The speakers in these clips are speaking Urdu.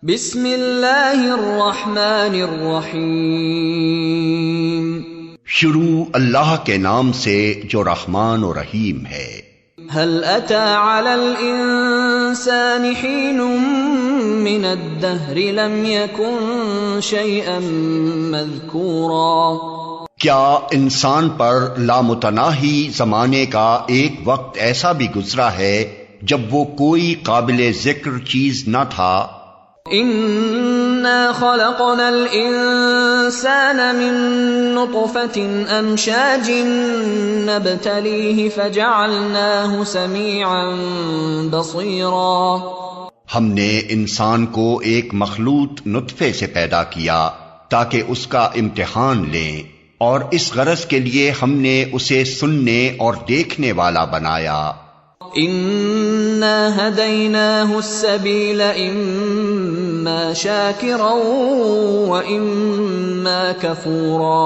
بسم اللہ الرحمن الرحیم، شروع اللہ کے نام سے جو رحمان و رحیم ہے۔ هل اتى على الانسان حين من الدهر لم يكن شيئا مذكورا، کیا انسان پر لامتناہی زمانے کا ایک وقت ایسا بھی گزرا ہے جب وہ کوئی قابل ذکر چیز نہ تھا؟ انا خلقنا الانسان من نطفة امشاج نبتليه فجعلناه سميعا بصيرا، ہم نے انسان کو ایک مخلوط نطفے سے پیدا کیا تاکہ اس کا امتحان لیں، اور اس غرض کے لیے ہم نے اسے سننے اور دیکھنے والا بنایا۔ انا هديناه السبيل اما شاكرا واما كفورا،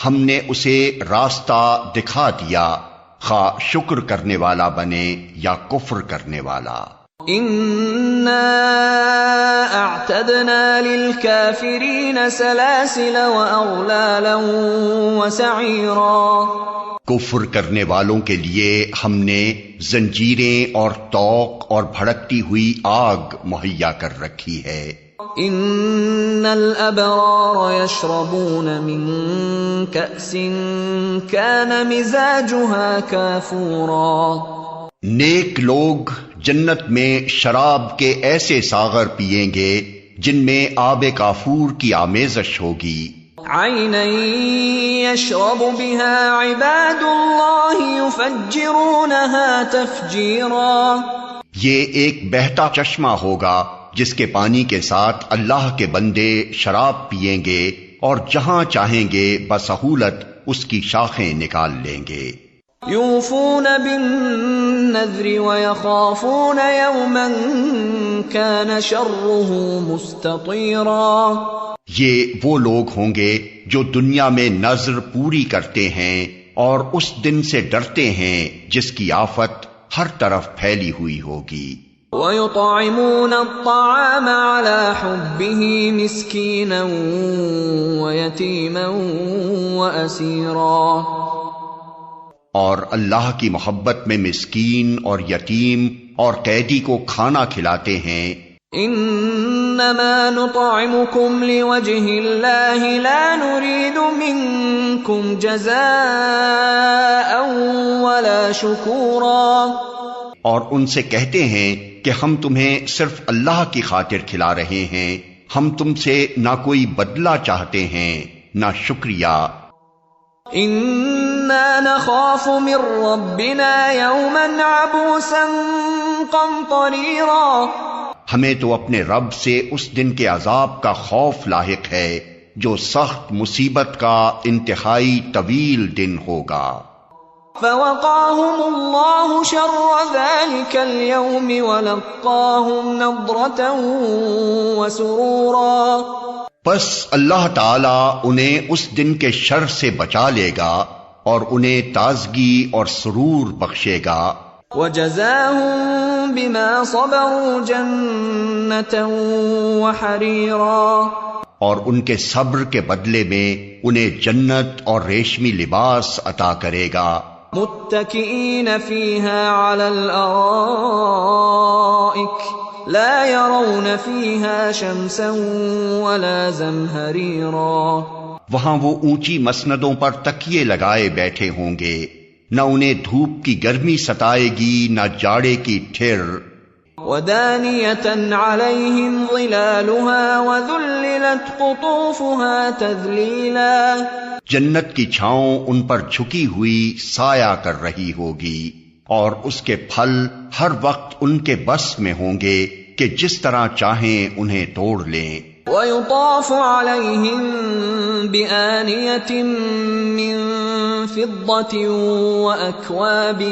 ہم نے اسے راستہ دکھا دیا، خواہ شکر کرنے والا بنے یا کفر کرنے والا۔ انا اعتدنا للكافرين سلاسل واغلالا وسعيرا، کفر کرنے والوں کے لیے ہم نے زنجیریں اور طوق اور بھڑکتی ہوئی آگ مہیا کر رکھی ہے۔ ان الابرار يشربون من كأس كان مزاجها كافورا، نیک لوگ جنت میں شراب کے ایسے ساغر پیئیں گے جن میں آب کافور کی آمیزش ہوگی۔ عینا یشرب بها عباد اللہ یفجرونها تفجیرا، یہ ایک بہتا چشمہ ہوگا جس کے پانی کے ساتھ اللہ کے بندے شراب پیئیں گے اور جہاں چاہیں گے بسہولت اس کی شاخیں نکال لیں گے۔ یوفون بالنذر ویخافون یوما کان شرہ مستطیرا، یہ وہ لوگ ہوں گے جو دنیا میں نذر پوری کرتے ہیں اور اس دن سے ڈرتے ہیں جس کی آفت ہر طرف پھیلی ہوئی ہوگی۔ وَيُطْعِمُونَ الطَّعَامَ عَلَى حُبِّهِ مِسْكِينًا وَيَتِيمًا وَأَسِيرًا، اور اللہ کی محبت میں مسکین اور یتیم اور قیدی کو کھانا کھلاتے ہیں۔ انما نطعمكم لوجه الله لا نريد منكم جزاء ولا شكورا، اور ان سے کہتے ہیں کہ ہم تمہیں صرف اللہ کی خاطر کھلا رہے ہیں، ہم تم سے نہ کوئی بدلہ چاہتے ہیں نہ شکریہ۔ انا نخاف من ربنا يوما عبوسا قمطريرا، ہمیں تو اپنے رب سے اس دن کے عذاب کا خوف لاحق ہے جو سخت مصیبت کا انتہائی طویل دن ہوگا۔ فوقاهم الله شر ذلك اليوم ولقاهم نضرة وسرورا، پس اللہ تعالی انہیں اس دن کے شر سے بچا لے گا اور انہیں تازگی اور سرور بخشے گا۔ وجزاهم بما صبروا جنة وحريرا، اور ان کے صبر کے بدلے میں انہیں جنت اور ریشمی لباس عطا کرے گا۔ متكئين فيها على الارائك لا يرون فيها شمسا ولا زمهريرا، وہاں وہ اونچی مسندوں پر تکیے لگائے بیٹھے ہوں گے، نہ انہیں دھوپ کی گرمی ستائے گی نہ جاڑے کی ٹھر۔ ودانية عليهم ظلالها وذللت قطوفها تذليلا، جنت کی چھاؤں ان پر جھکی ہوئی سایہ کر رہی ہوگی، اور اس کے پھل ہر وقت ان کے بس میں ہوں گے کہ جس طرح چاہیں انہیں توڑ لیں۔ ويطاف عليهم بآنية من فضة وأكواب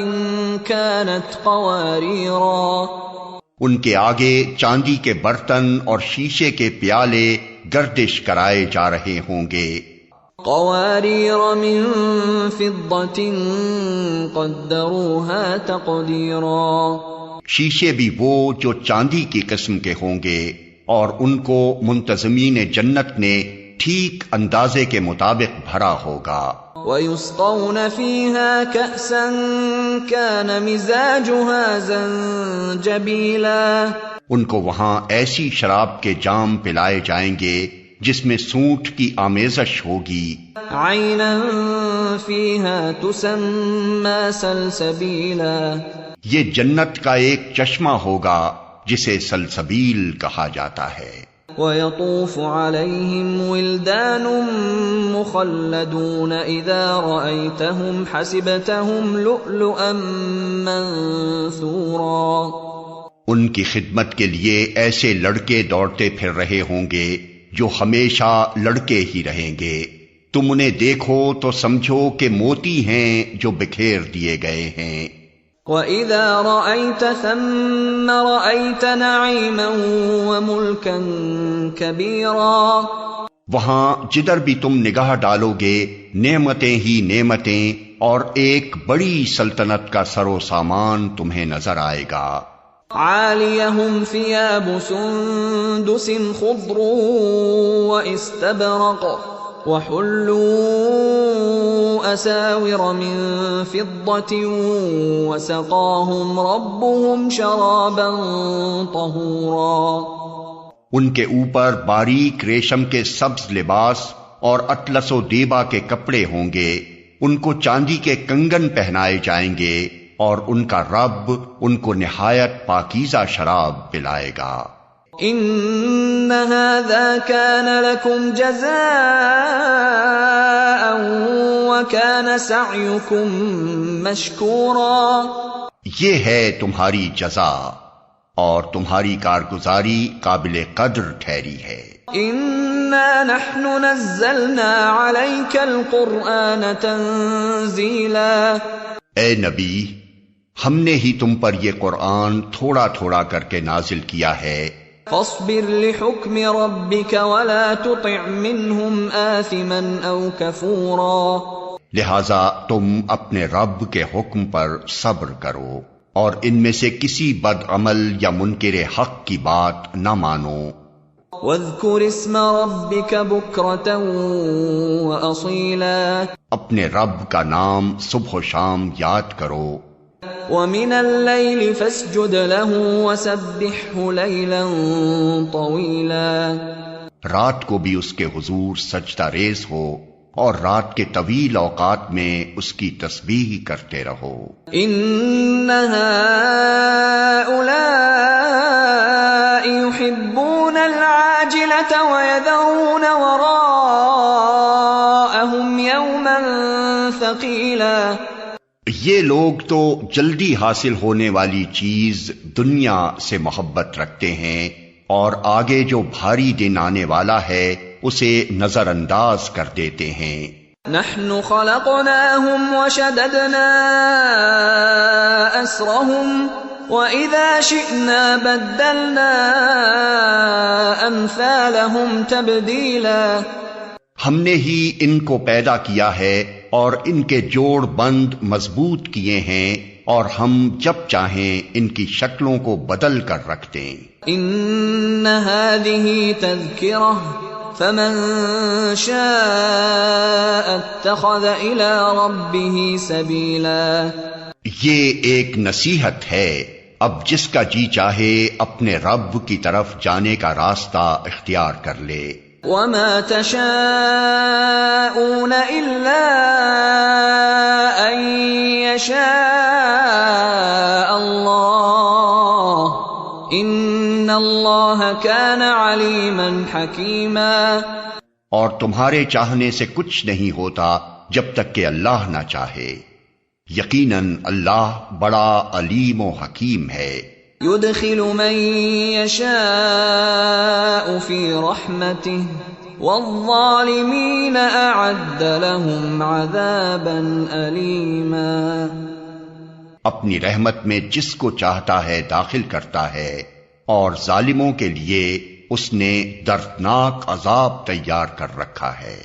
كانت قواريرا، ان کے آگے چاندی کے برتن اور شیشے کے پیالے گردش کرائے جا رہے ہوں گے۔ قوارير من فضة قدروها تقديرا، شیشے بھی وہ جو چاندی کی قسم کے ہوں گے، اور ان کو منتظمین جنت نے ٹھیک اندازے کے مطابق بھرا ہوگا۔ وَيُسْقَوْنَ فِيهَا كَأْسًا كَانَ مِزَاجُهَا زَنجَبِيلًا، ان کو وہاں ایسی شراب کے جام پلائے جائیں گے جس میں سونٹ کی آمیزش ہوگی۔ عَيْنًا فِيهَا تُسَمَّى سَلْسَبِيلًا، یہ جنت کا ایک چشمہ ہوگا جسے سلسبیل کہا جاتا ہے۔ وَيَطُوفُ عَلَيْهِمْ وِلْدَانٌ مُخَلَّدُونَ إِذَا رَأَيْتَهُمْ حَسِبْتَهُمْ لُؤْلُؤًا مَّنثُورًا، ان کی خدمت کے لیے ایسے لڑکے دوڑتے پھر رہے ہوں گے جو ہمیشہ لڑکے ہی رہیں گے، تم انہیں دیکھو تو سمجھو کہ موتی ہیں جو بکھیر دیے گئے ہیں۔ وَإِذَا رَأَيْتَ ثَمَّ رَأَيْتَ نَعِيمًا وَمُلْكًا كَبِيرًا، وہاں جدھر بھی تم نگاہ ڈالو گے نعمتیں ہی نعمتیں اور ایک بڑی سلطنت کا سر و سامان تمہیں نظر آئے گا۔ عَالِيَهُمْ ثِيَابُ سُندُسٍ خُضْرٌ وَإِسْتَبْرَقٌ وَحُلُّوا أَسَاوِرَ مِن فِضَّةٍ وَسَقَاهُمْ رَبُّهُمْ شَرَابًا طَهُورًا، ان کے اوپر باریک ریشم کے سبز لباس اور اطلس و دیبا کے کپڑے ہوں گے، ان کو چاندی کے کنگن پہنائے جائیں گے، اور ان کا رب ان کو نہایت پاکیزہ شراب پلائے گا۔ إِنَّ هَذَا كَانَ لَكُمْ جَزَاءً وَكَانَ سَعْيُكُمْ مَشْكُورًا، یہ ہے تمہاری جزا اور تمہاری کارگزاری قابل قدر ٹھہری ہے۔ إِنَّا نَحْنُ نَزَّلْنَا عَلَيْكَ الْقُرْآنَ تَنزِيلًا، اے نبی، ہم نے ہی تم پر یہ قرآن تھوڑا تھوڑا کر کے نازل کیا ہے۔ فاصبر لحکم ربک ولا تطع منہم آثما او کفورا، لہذا تم اپنے رب کے حکم پر صبر کرو اور ان میں سے کسی بد عمل یا منکر حق کی بات نہ مانو۔ واذکر اسم ربک بکرۃ واصیلا، اپنے رب کا نام صبح و شام یاد کرو۔ وَمِنَ اللَّيْلِ فَاسْجُدْ لَهُ وَسَبِّحْهُ لَيْلًا طَوِيلًا، رات کو بھی اس کے حضور سجدہ ریز ہو اور رات کے طویل اوقات میں اس کی تسبیح کرتے رہو۔ إِنَّ هَؤُلَاءِ يُحِبُّونَ الْعَاجِلَةَ وَيَذَرُونَ وَرَاءَهُمْ يَوْمًا ثَقِيلًا، یہ لوگ تو جلدی حاصل ہونے والی چیز دنیا سے محبت رکھتے ہیں اور آگے جو بھاری دن آنے والا ہے اسے نظر انداز کر دیتے ہیں۔ نحن خلقناهم وشددنا أسرهم وإذا شئنا بدلنا أمثالهم تبديلا، ہم نے ہی ان کو پیدا کیا ہے اور ان کے جوڑ بند مضبوط کیے ہیں، اور ہم جب چاہیں ان کی شکلوں کو بدل کر رکھ دیں۔ ان هذه تذکرہ فمن شاء اتخذ الى ربه سبیلا، یہ ایک نصیحت ہے، اب جس کا جی چاہے اپنے رب کی طرف جانے کا راستہ اختیار کر لے۔ وما تشاءون الا ان يشاء اللہ ان اللہ كان علیما حکیما، اور تمہارے چاہنے سے کچھ نہیں ہوتا جب تک کہ اللہ نہ چاہے، یقیناً اللہ بڑا علیم و حکیم ہے۔ يدخل من يشاء في رحمته والظالمين أعد لهم عذابا أليما، اپنی رحمت میں جس کو چاہتا ہے داخل کرتا ہے، اور ظالموں کے لیے اس نے دردناک عذاب تیار کر رکھا ہے۔